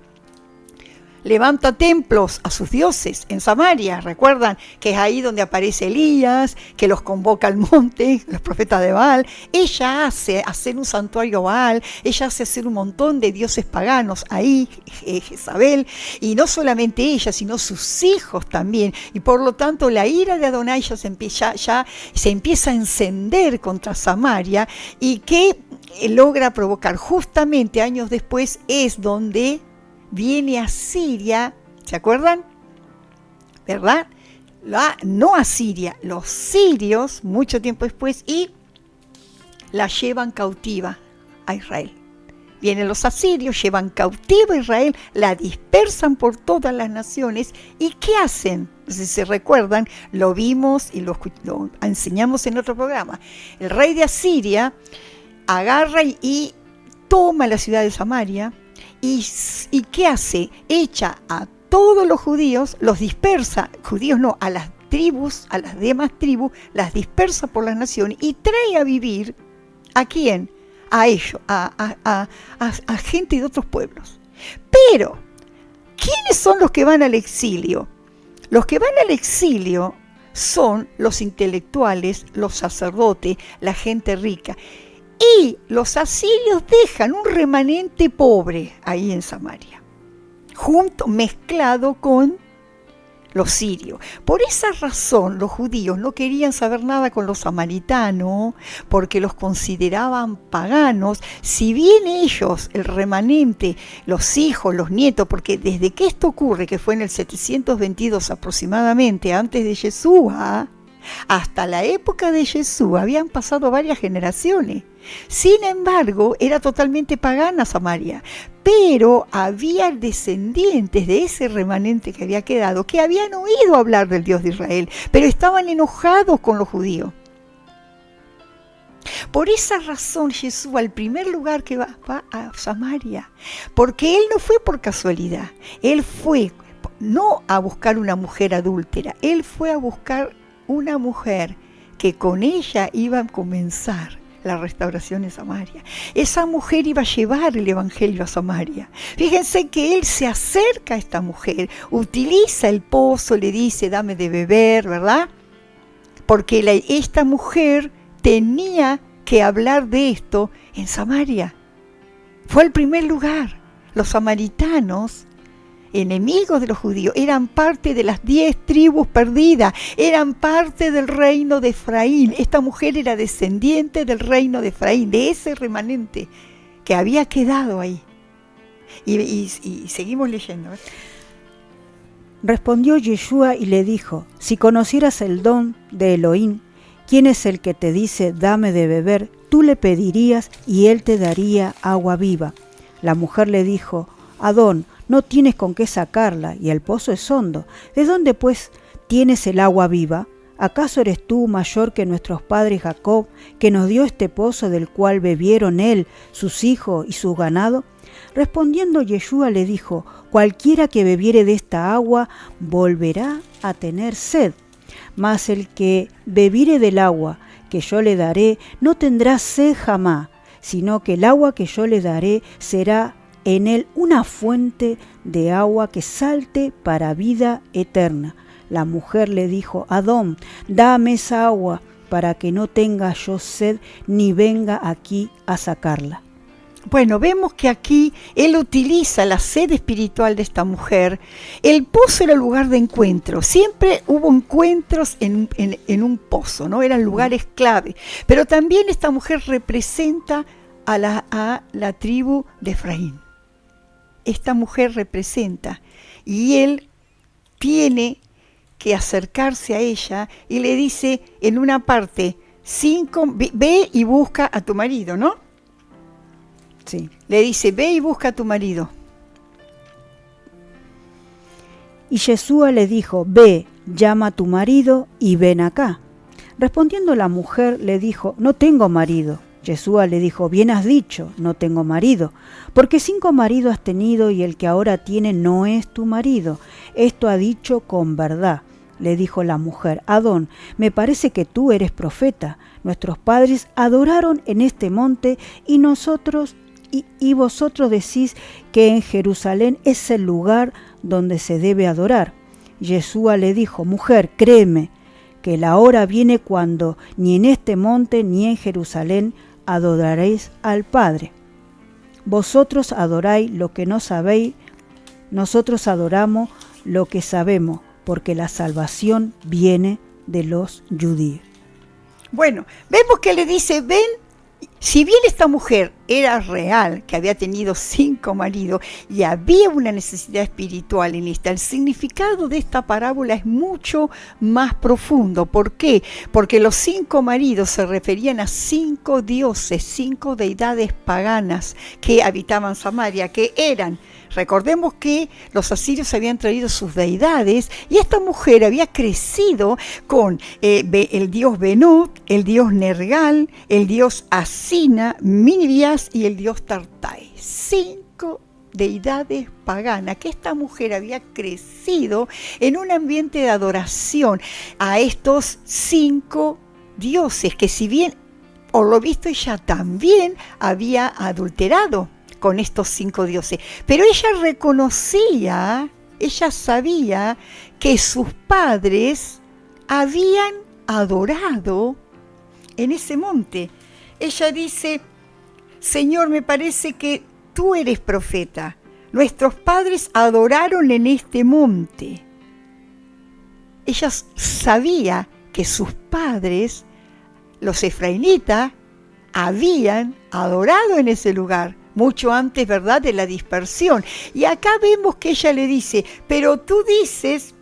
Speaker 2: Levanta templos a sus dioses en Samaria. Recuerdan que es ahí donde aparece Elías, que los convoca al monte, los profetas de Baal. Ella hace hacer un santuario Baal, ella hace hacer un montón de dioses paganos ahí, Jezabel, y no solamente ella, sino sus hijos también. Y por lo tanto la ira de Adonai ya se empieza a encender contra Samaria, y que logra provocar justamente años después es donde viene Asiria, ¿se acuerdan? ¿Verdad? No Asiria, los sirios, mucho tiempo después, y la llevan cautiva a Israel. Vienen los asirios, llevan cautiva a Israel, la dispersan por todas las naciones. ¿Y qué hacen? Si se recuerdan, lo vimos y lo enseñamos en otro programa. El rey de Asiria agarra y toma la ciudad de Samaria. ¿Y qué hace? Echa a todos los judíos, los dispersa, judíos no, a las tribus, a las demás tribus, las dispersa por las naciones y trae a vivir, ¿a quién? A ellos, a gente de otros pueblos. Pero, ¿quiénes son los que van al exilio? Los que van al exilio son los intelectuales, los sacerdotes, la gente rica. Y los asirios dejan un remanente pobre ahí en Samaria, mezclado con los sirios. Por esa razón los judíos no querían saber nada con los samaritanos, porque los consideraban paganos. Si bien ellos, el remanente, los hijos, los nietos, porque desde que esto ocurre, que fue en el 722 aproximadamente, antes de Yeshua, hasta la época de Yeshua habían pasado varias generaciones. Sin embargo, era totalmente pagana Samaria, pero había descendientes de ese remanente que había quedado, que habían oído hablar del Dios de Israel, pero estaban enojados con los judíos. Por esa razón Yeshua, al primer lugar que va a Samaria, porque él no fue por casualidad, él fue no a buscar una mujer adúltera, él fue a buscar una mujer que con ella iba a comenzar la restauración en Samaria. Esa mujer iba a llevar el evangelio a Samaria. Fíjense que él se acerca a esta mujer, utiliza el pozo, le dice, dame de beber, ¿verdad? Porque esta mujer tenía que hablar de esto en Samaria. Fue el primer lugar. Los samaritanos, enemigos de los judíos, eran parte de las 10 tribus perdidas, eran parte del reino de Efraín. Esta mujer era descendiente del reino de Efraín, de ese remanente que había quedado ahí. Y seguimos leyendo.
Speaker 3: Respondió Yeshua y le dijo: si conocieras el don de Elohim, ¿quién es el que te dice dame de beber? Tú le pedirías y él te daría agua viva. La mujer le dijo: Adón, no tienes con qué sacarla y el pozo es hondo. ¿De dónde pues tienes el agua viva? ¿Acaso eres tú mayor que nuestros padres Jacob, que nos dio este pozo del cual bebieron él, sus hijos y su ganado? Respondiendo Yeshua le dijo: cualquiera que bebiere de esta agua volverá a tener sed, mas el que bebiere del agua que yo le daré no tendrá sed jamás, sino que el agua que yo le daré será en él una fuente de agua que salte para vida eterna. La mujer le dijo: Adón, dame esa agua para que no tenga yo sed ni venga aquí a sacarla.
Speaker 2: Bueno, vemos que aquí él utiliza la sed espiritual de esta mujer. El pozo era el lugar de encuentro. Siempre hubo encuentros en un pozo, ¿no? Eran lugares clave. Pero también esta mujer representa a la tribu de Efraín. Esta mujer representa. Y él tiene que acercarse a ella y le dice en una parte: ve y busca a tu marido, ¿no?
Speaker 3: Sí.
Speaker 2: Le dice: ve y busca a tu marido.
Speaker 3: Y Yeshua le dijo: ve, llama a tu marido y ven acá. Respondiendo la mujer le dijo: no tengo marido. Yeshua le dijo: bien has dicho, no tengo marido, porque 5 maridos has tenido y el que ahora tiene no es tu marido. Esto ha dicho con verdad. Le dijo la mujer: Adón, me parece que tú eres profeta. Nuestros padres adoraron en este monte y vosotros decís que en Jerusalén es el lugar donde se debe adorar. Yeshua le dijo: mujer, créeme, que la hora viene cuando ni en este monte ni en Jerusalén adoraréis al Padre. Vosotros adoráis lo que no sabéis, nosotros adoramos lo que sabemos, porque la salvación viene de los judíos.
Speaker 2: Bueno, vemos que le dice: ven. Si bien esta mujer era real, que había tenido 5 maridos y había una necesidad espiritual en esta, el significado de esta parábola es mucho más profundo. ¿Por qué? Porque los 5 maridos se referían a 5 dioses, 5 deidades paganas que habitaban Samaria, que eran... Recordemos que los asirios habían traído sus deidades y esta mujer había crecido con el dios Benut, el dios Nergal, el dios Asina, Minibias y el dios Tartai. 5 deidades paganas, que esta mujer había crecido en un ambiente de adoración a estos 5 dioses, que si bien, por lo visto, ella también había adulterado con estos 5 dioses, pero ella reconocía, ella sabía que sus padres habían adorado en ese monte. Ella dice: Señor, me parece que tú eres profeta. Nuestros padres adoraron en este monte. Ella sabía que sus padres, los efraínitas, habían adorado en ese lugar, mucho antes, ¿verdad?, de la dispersión. Y acá vemos que ella le dice: pero tú dices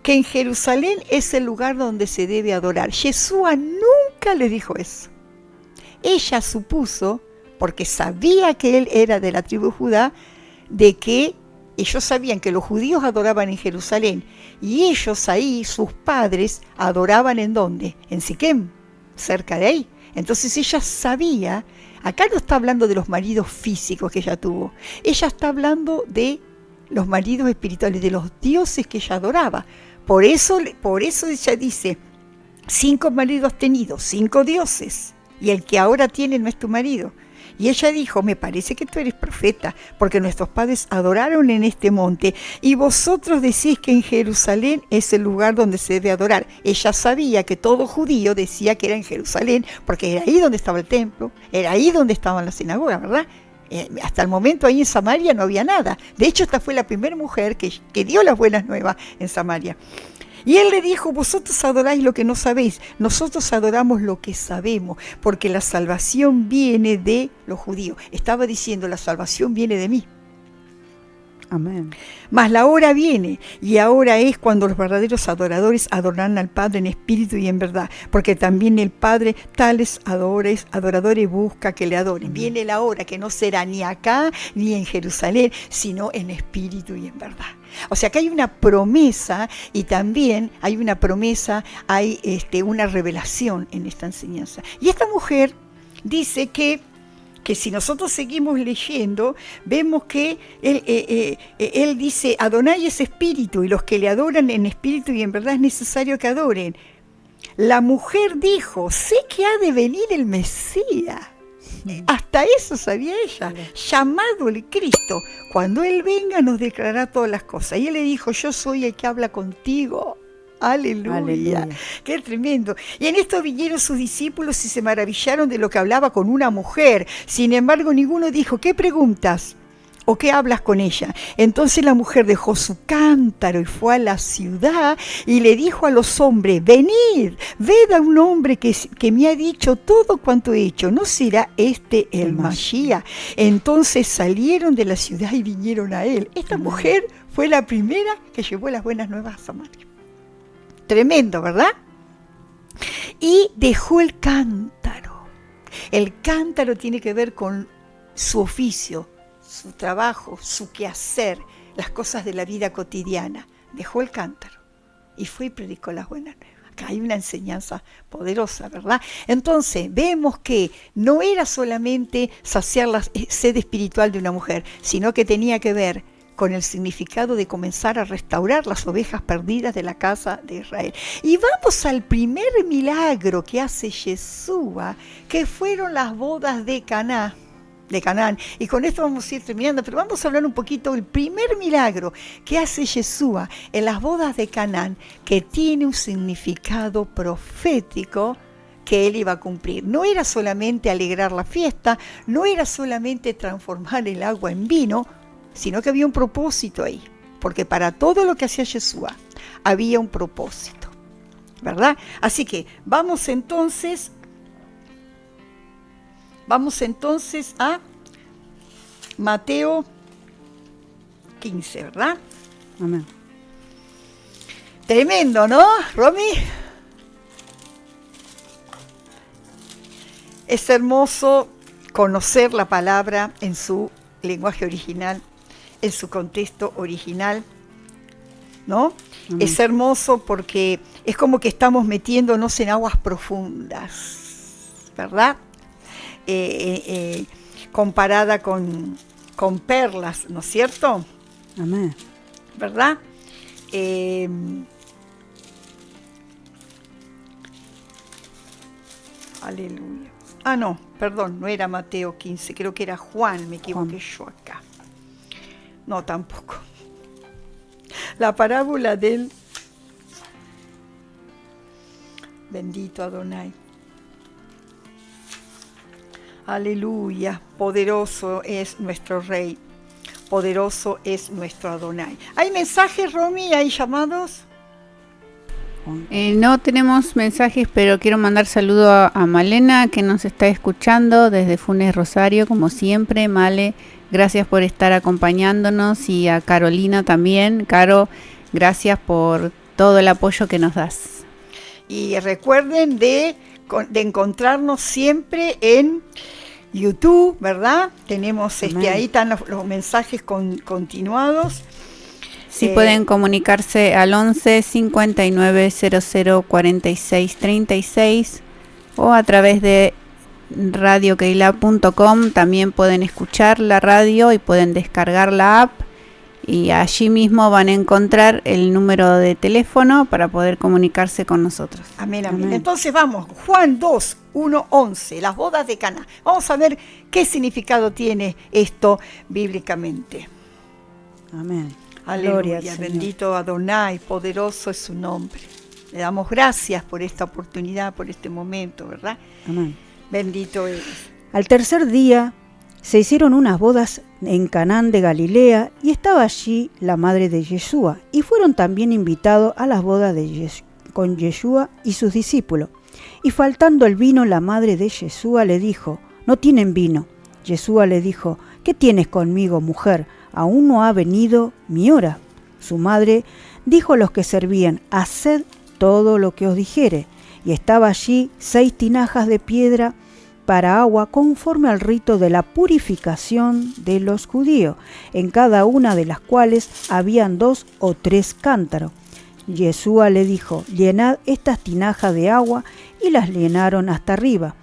Speaker 2: que en Jerusalén es el lugar donde se debe adorar. Yeshua nunca le dijo eso. Ella supuso, porque sabía que él era de la tribu de Judá, de que ellos sabían que los judíos adoraban en Jerusalén, y ellos ahí, sus padres, adoraban ¿en dónde? En Siquem, cerca de ahí. Entonces ella sabía. Acá no está hablando de los maridos físicos que ella tuvo. Ella está hablando de los maridos espirituales, de los dioses que ella adoraba. Por eso ella dice: 5 maridos has tenido, 5 dioses, y el que ahora tiene no es tu marido. Y ella dijo, me parece que tú eres profeta, porque nuestros padres adoraron en este monte, y vosotros decís que en Jerusalén es el lugar donde se debe adorar. Ella sabía que todo judío decía que era en Jerusalén, porque era ahí donde estaba el templo, era ahí donde estaban las sinagogas, ¿verdad? Hasta el momento ahí en Samaria no había nada. De hecho, esta fue la primera mujer que dio las buenas nuevas en Samaria. Y él le dijo, vosotros adoráis lo que no sabéis, nosotros adoramos lo que sabemos, porque la salvación viene de los judíos. Estaba diciendo, la salvación viene de mí.
Speaker 3: Amén.
Speaker 2: Mas la hora viene, y ahora es cuando los verdaderos adoradores adorarán al Padre en espíritu y en verdad, porque también el Padre tales adoradores busca que le adoren. Viene la hora que no será ni acá ni en Jerusalén, sino en espíritu y en verdad. O sea que hay una promesa, y también hay una promesa, hay una revelación en esta enseñanza. Y esta mujer dice que si nosotros seguimos leyendo, vemos que él dice, Adonai es espíritu, y los que le adoran en espíritu y en verdad es necesario que adoren. La mujer dijo, sé que ha de venir el Mesías. Hasta eso sabía ella, llamado el Cristo. Cuando Él venga nos declarará todas las cosas. Y Él le dijo, yo soy el que habla contigo. Aleluya. Aleluya. Qué tremendo. Y en esto vinieron sus discípulos y se maravillaron de lo que hablaba con una mujer. Sin embargo, ninguno dijo, ¿qué preguntas? ¿O qué hablas con ella? Entonces la mujer dejó su cántaro y fue a la ciudad y le dijo a los hombres, venid, ved a un hombre que me ha dicho todo cuanto he hecho. ¿No será este el Mashiach? Entonces salieron de la ciudad y vinieron a él. Esta mujer fue la primera que llevó las buenas nuevas a Samaria. Tremendo, ¿verdad? Y dejó el cántaro. El cántaro tiene que ver con su oficio, su trabajo, su quehacer, las cosas de la vida cotidiana. Dejó el cántaro y fue y predicó las buenas nuevas. Acá hay una enseñanza poderosa, ¿verdad? Entonces, vemos que no era solamente saciar la sed espiritual de una mujer, sino que tenía que ver con el significado de comenzar a restaurar las ovejas perdidas de la casa de Israel. Y vamos al primer milagro que hace Yeshua, que fueron las bodas de Canaán. Y con esto vamos a ir terminando, pero vamos a hablar un poquito del primer milagro que hace Yeshua en las bodas de Canaán, que tiene un significado profético que él iba a cumplir. No era solamente alegrar la fiesta, no era solamente transformar el agua en vino, sino que había un propósito ahí, porque para todo lo que hacía Yeshua había un propósito, ¿verdad? Así que vamos entonces a Mateo 15, ¿verdad?
Speaker 3: Amén.
Speaker 2: Tremendo, ¿no, Romy? Es hermoso conocer la palabra en su lenguaje original, en su contexto original, ¿no? Es hermoso porque es como que estamos metiéndonos en aguas profundas, ¿verdad? Comparada con perlas, ¿no es cierto?
Speaker 3: Amén.
Speaker 2: ¿Verdad? Aleluya. Ah, no, perdón, no era Mateo 15, creo que era Juan, me equivoqué yo acá. No, tampoco. La parábola del bendito Adonai. Aleluya, poderoso es nuestro Rey, poderoso es nuestro Adonai. ¿Hay mensajes, Romy? ¿Hay llamados?
Speaker 4: No tenemos mensajes, pero quiero mandar saludo a Malena, que nos está escuchando desde Funes Rosario, como siempre. Male, gracias por estar acompañándonos, y a Carolina también. Caro, gracias por todo el apoyo que nos das.
Speaker 2: Y recuerden de encontrarnos siempre en YouTube, ¿verdad? Tenemos ahí están los mensajes continuados.
Speaker 4: Sí, pueden comunicarse al 11 59 00 46 36 o a través de radiokeila.com. También pueden escuchar la radio y pueden descargar la app Y allí mismo van a encontrar el número de teléfono para poder comunicarse con nosotros.
Speaker 2: Amén, amén.
Speaker 3: Amén.
Speaker 2: Entonces vamos, Juan 2, 1, 11, las bodas de Caná. Vamos a ver qué significado tiene esto bíblicamente.
Speaker 3: Amén.
Speaker 2: Aleluya,
Speaker 3: Gloria al Señor.
Speaker 2: bendito Adonai, poderoso es su nombre. Le damos gracias por esta oportunidad, por este momento, ¿verdad?
Speaker 3: Amén.
Speaker 2: Bendito eres.
Speaker 3: Al tercer día se hicieron unas bodas en Canaán de Galilea y estaba allí la madre de Yeshua, y fueron también invitados a las bodas con Yeshua y sus discípulos. Y faltando el vino, la madre de Yeshua le dijo: no tienen vino. Yeshua le dijo: ¿qué tienes conmigo, mujer? Aún no ha venido mi hora. Su madre dijo a los que servían: haced todo lo que os dijere. Y estaba allí 6 tinajas de piedra para agua, conforme al rito de la purificación de los judíos, en cada una de las cuales habían 2 o 3 cántaros. Yeshua le dijo: llenad estas tinajas de agua, y las llenaron hasta arriba.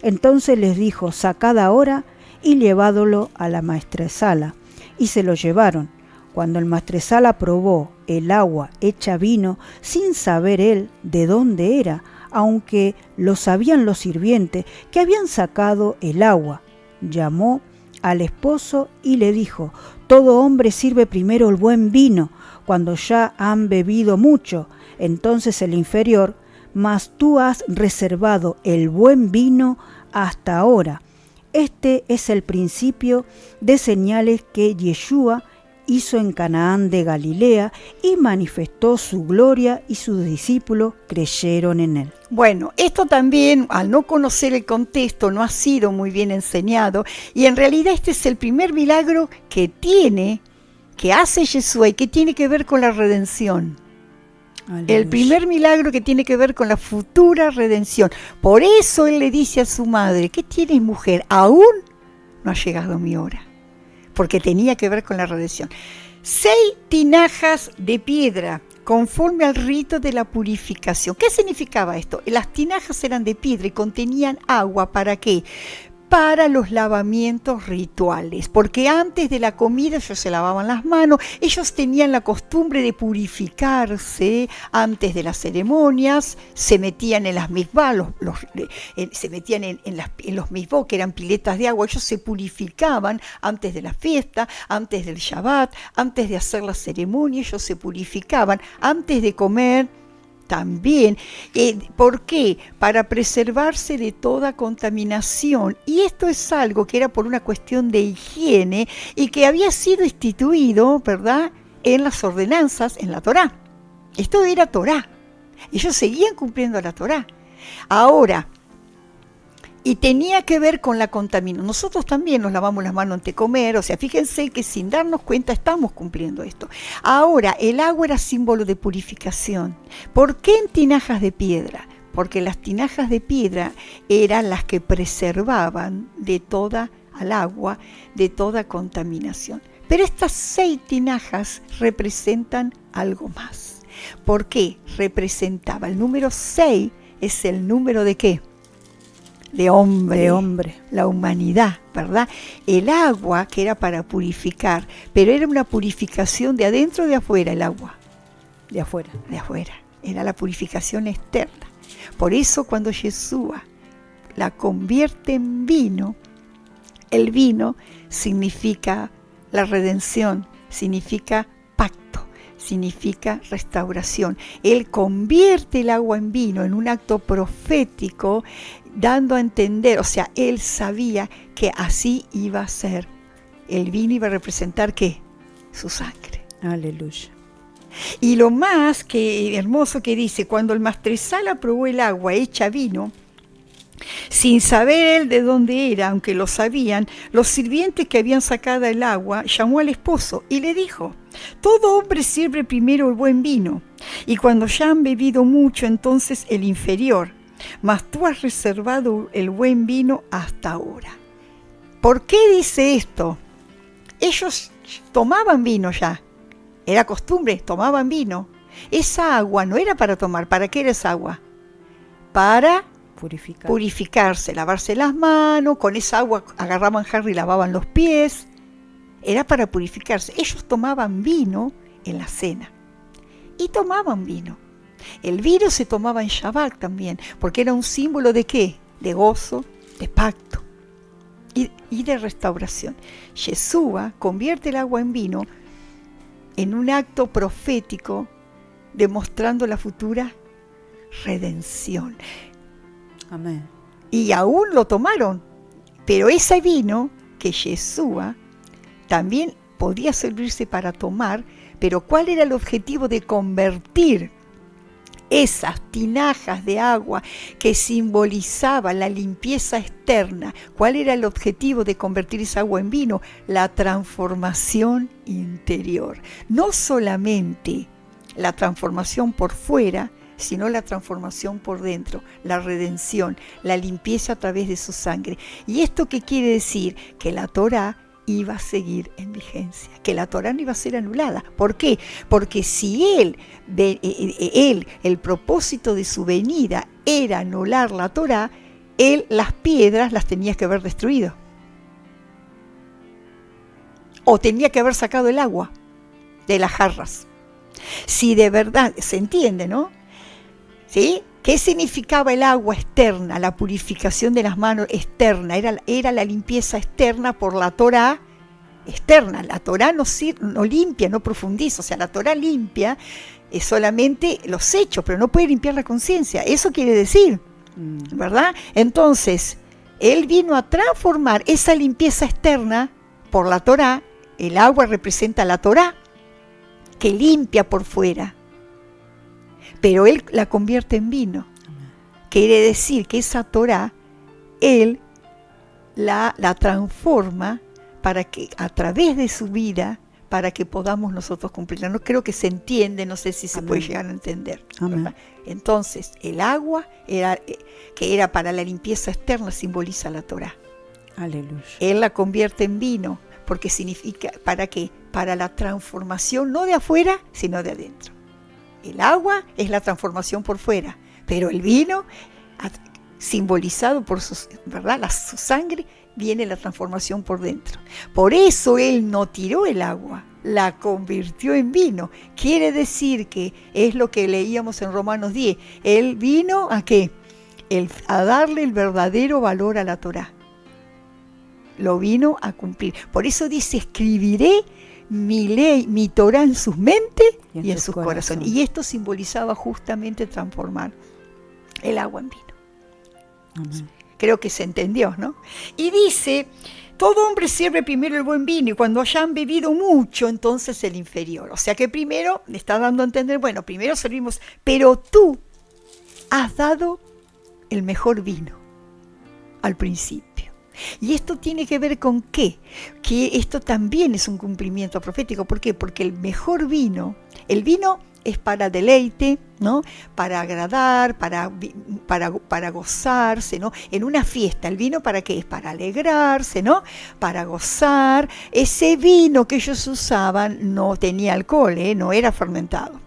Speaker 3: Entonces les dijo: sacad ahora y llevádolo a la maestresala. Y se lo llevaron. Cuando el maestresala probó el agua hecha vino, sin saber él de dónde era, aunque lo sabían los sirvientes que habían sacado el agua, llamó al esposo y le dijo: todo hombre sirve primero el buen vino, cuando ya han bebido mucho, entonces el inferior, mas tú has reservado el buen vino hasta ahora. Este es el principio de señales que Yeshua hizo en Canaán de Galilea, y manifestó su gloria, y sus discípulos creyeron en él.
Speaker 2: Bueno, esto también, al no conocer el contexto, no ha sido muy bien enseñado, y en realidad este es el primer milagro que hace Yeshua y que tiene que ver con la redención.
Speaker 3: Aleluya.
Speaker 2: El primer milagro que tiene que ver con la futura redención. Por eso él le dice a su madre: ¿qué tienes, mujer? Aún no ha llegado mi hora. Porque tenía que ver con la redención. 6 tinajas de piedra, conforme al rito de la purificación. ¿Qué significaba esto? Las tinajas eran de piedra y contenían agua. ¿Para qué? Para los lavamientos rituales, porque antes de la comida ellos se lavaban las manos, ellos tenían la costumbre de purificarse antes de las ceremonias, se metían en las misbah, se metían en los misbah, que eran piletas de agua, ellos se purificaban antes de la fiesta, antes del Shabbat, antes de hacer la ceremonia, ellos se purificaban antes de comer. También, ¿por qué? Para preservarse de toda contaminación. Y esto es algo que era por una cuestión de higiene y que había sido instituido, ¿verdad?, en las ordenanzas, en la Torá. Esto era Torá. Ellos seguían cumpliendo la Torá. Ahora, y tenía que ver con la contaminación. Nosotros también nos lavamos las manos antes de comer, o sea, fíjense que sin darnos cuenta estamos cumpliendo esto. Ahora, el agua era símbolo de purificación. ¿Por qué en tinajas de piedra? Porque las tinajas de piedra eran las que preservaban al agua de toda contaminación. Pero estas 6 tinajas representan algo más. ¿Por qué? Representaba el número 6, es el número de ¿qué? De hombre, la humanidad, ¿verdad? El agua, que era para purificar, pero era una purificación de adentro o de afuera, el agua.
Speaker 3: De afuera.
Speaker 2: De afuera, era la purificación externa. Por eso cuando Yeshua la convierte en vino, el vino significa la redención, significa pacto, significa restauración. Él convierte el agua en vino en un acto profético, dando a entender, o sea, él sabía que así iba a ser. El vino iba a representar ¿qué? Su sangre.
Speaker 3: Aleluya.
Speaker 2: Y lo más que hermoso que dice: cuando el maestresala probó el agua hecha vino, sin saber él de dónde era, aunque lo sabían, los sirvientes que habían sacado el agua, llamó al esposo y le dijo: todo hombre sirve primero el buen vino, y cuando ya han bebido mucho, entonces el inferior, mas tú has reservado el buen vino hasta ahora. ¿Por qué dice esto? Ellos tomaban vino ya, era costumbre, tomaban vino. Esa agua no era para tomar. ¿Para qué era esa agua? Para purificarse, lavarse las manos. Con esa agua agarraban jarro y lavaban los pies. era para purificarse. Ellos tomaban vino en la cena y tomaban vino. El vino se tomaba en Shabbat también, porque era un símbolo ¿de qué? De gozo, de pacto y de restauración. Yeshua convierte el agua en vino en un acto profético, demostrando la futura redención.
Speaker 3: Amén.
Speaker 2: Y aún lo tomaron, pero ese vino que Yeshua también podía servirse para tomar, pero ¿cuál era el objetivo de convertir esas tinajas de agua que simbolizaban la limpieza externa? ¿Cuál era el objetivo de convertir esa agua en vino? La transformación interior. No solamente la transformación por fuera, sino la transformación por dentro, la redención, la limpieza a través de su sangre. ¿Y esto qué quiere decir? Que la Torá iba a seguir en vigencia, que la Torá no iba a ser anulada. ¿Por qué? Porque si el propósito de su venida era anular la Torá, él las piedras las tenía que haber destruido. O tenía que haber sacado el agua de las jarras. Si de verdad, se entiende, ¿no? ¿Sí? ¿Qué significaba el agua externa? La purificación de las manos externa, era la limpieza externa por la Torá externa. La Torá no limpia, no profundiza. O sea, la Torá limpia solamente los hechos, pero no puede limpiar la conciencia. Eso quiere decir, ¿verdad? Entonces, él vino a transformar esa limpieza externa por la Torá. El agua representa la Torá, que limpia por fuera, pero él la convierte en vino. Quiere decir que esa Torá, él la transforma para que a través de su vida, para que podamos nosotros cumplirla. No creo que se entiende, no sé si se puede llegar a entender. Entonces, el agua, que era para la limpieza externa, simboliza la Torá.
Speaker 3: Aleluya.
Speaker 2: Él la convierte en vino, porque significa, ¿para qué? Para la transformación, no de afuera, sino de adentro. El agua es la transformación por fuera, pero el vino, simbolizado por su sangre, viene la transformación por dentro. Por eso él no tiró el agua, la convirtió en vino. Quiere decir que es lo que leíamos en Romanos 10. Él vino ¿a qué? A darle el verdadero valor a la Torá. Lo vino a cumplir. Por eso dice, escribiré mi ley, mi Torá en sus mentes y en sus corazones. Y esto simbolizaba justamente transformar el agua en vino.
Speaker 3: Amén.
Speaker 2: Creo que se entendió, ¿no? Y dice, todo hombre sirve primero el buen vino y cuando hayan bebido mucho, entonces el inferior. O sea que primero le está dando a entender, bueno, primero servimos, pero tú has dado el mejor vino al principio. Y esto tiene que ver con ¿qué? Que esto también es un cumplimiento profético. ¿Por qué? Porque el mejor vino, el vino es para deleite, ¿no? Para agradar, para gozarse, ¿no? En una fiesta, ¿el vino para qué? Es para alegrarse, ¿no? Para gozar. Ese vino que ellos usaban no tenía alcohol, no era fermentado.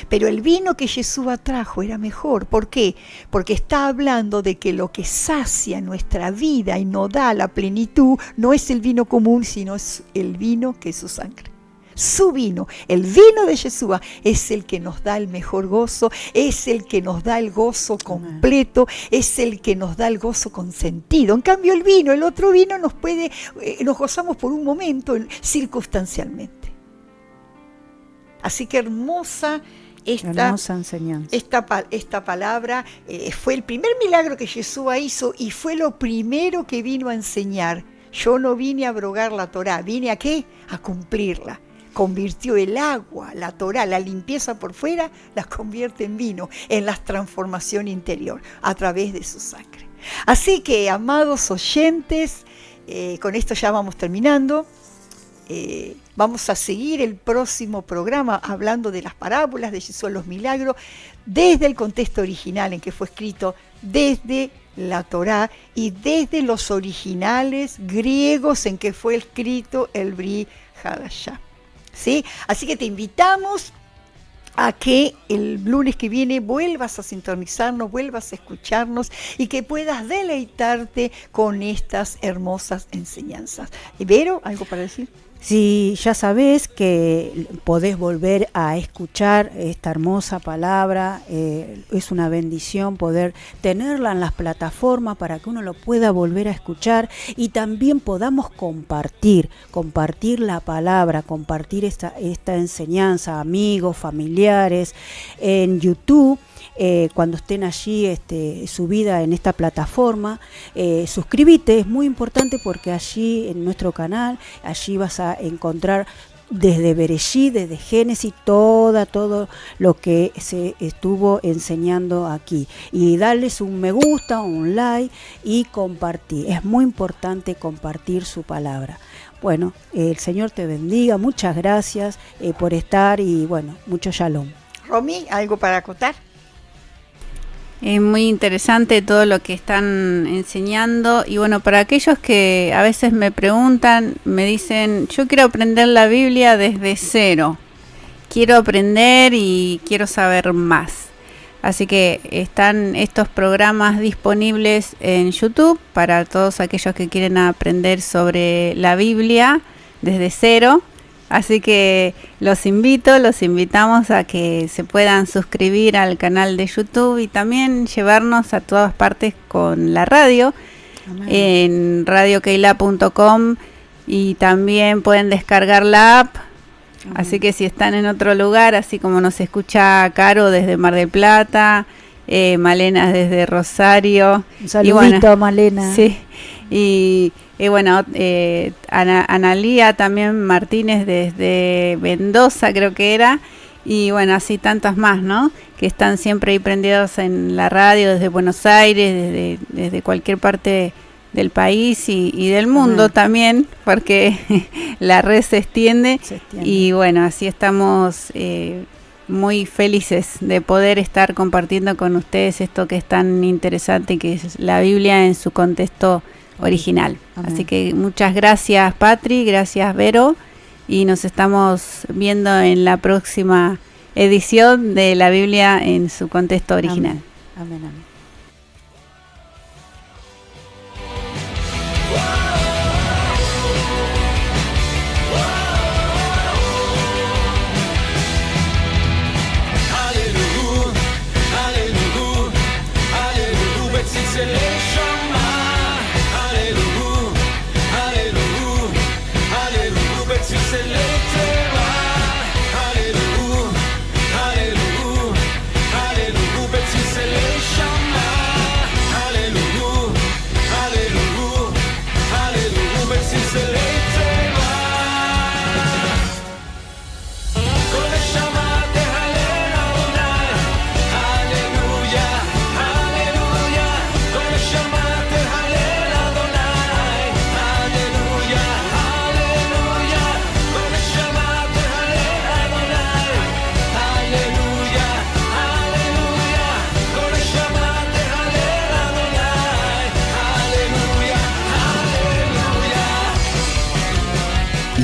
Speaker 2: Pero el vino que Yeshua trajo era mejor. ¿Por qué? Porque está hablando de que lo que sacia nuestra vida y nos da la plenitud no es el vino común, sino es el vino que es su sangre. Su vino, el vino de Yeshua, es el que nos da el mejor gozo, es el que nos da el gozo completo, es el que nos da el gozo con sentido. En cambio el otro vino nos gozamos por un momento, circunstancialmente. Así que hermosa
Speaker 3: enseñanza.
Speaker 2: Esta palabra fue el primer milagro que Yeshua hizo y fue lo primero que vino a enseñar. Yo no vine a abrogar la Torá, ¿vine a qué? A cumplirla. Convirtió el agua, la Torá, la limpieza por fuera, la convierte en vino, en la transformación interior, a través de su sangre. Así que, amados oyentes, con esto ya vamos terminando. Vamos a seguir el próximo programa hablando de las parábolas de Yeshua, los milagros, desde el contexto original en que fue escrito, desde la Torá y desde los originales griegos en que fue escrito el Brit Hadashah. ¿Sí? Así que te invitamos a que el lunes que viene vuelvas a sintonizarnos, vuelvas a escucharnos y que puedas deleitarte con estas hermosas enseñanzas. Vero, ¿algo para decir?
Speaker 3: Sí, ya sabés que podés volver a escuchar esta hermosa palabra, es una bendición poder tenerla en las plataformas para que uno lo pueda volver a escuchar y también podamos compartir la palabra, compartir esta enseñanza, amigos, familiares, en YouTube. Cuando estén allí subida en esta plataforma, suscríbete, es muy importante porque allí en nuestro canal, allí vas a encontrar desde Bereshit, desde Génesis, todo lo que se estuvo enseñando aquí. Y darles un me gusta, un like y compartir. Es muy importante compartir su palabra. Bueno, el Señor te bendiga, muchas gracias por estar y bueno, mucho shalom.
Speaker 2: Romy, ¿algo para acotar?
Speaker 4: Es muy interesante todo lo que están enseñando y bueno, para aquellos que a veces me preguntan, me dicen, yo quiero aprender la Biblia desde cero, quiero aprender y quiero saber más. Así que están estos programas disponibles en YouTube para todos aquellos que quieren aprender sobre la Biblia desde cero. Así que los invitamos a que se puedan suscribir al canal de YouTube y también llevarnos a todas partes con la radio. Amén. En radiokeila.com y también pueden descargar la app. Amén. Así que si están en otro lugar, así como nos escucha Caro desde Mar del Plata, Malena desde Rosario.
Speaker 3: Un saludito, Malena.
Speaker 4: Sí, y bueno, Analía también Martínez desde Mendoza creo que era, y bueno, así tantas más, ¿no? Que están siempre ahí prendidos en la radio desde Buenos Aires, desde cualquier parte del país y del mundo. Ajá. También, porque la red se extiende. Y bueno, así estamos muy felices de poder estar compartiendo con ustedes esto que es tan interesante, que es la Biblia en su contexto original. Amén. Así que muchas gracias, Patri, gracias, Vero, y nos estamos viendo en la próxima edición de la Biblia en su contexto original.
Speaker 3: Amén, amén.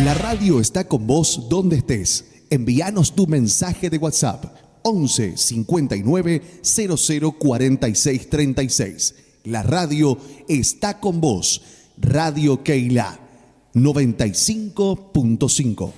Speaker 1: La radio está con vos donde estés. Envíanos tu mensaje de WhatsApp 11 59 00 46 36. La radio está con vos. Radio Keilah 95.5.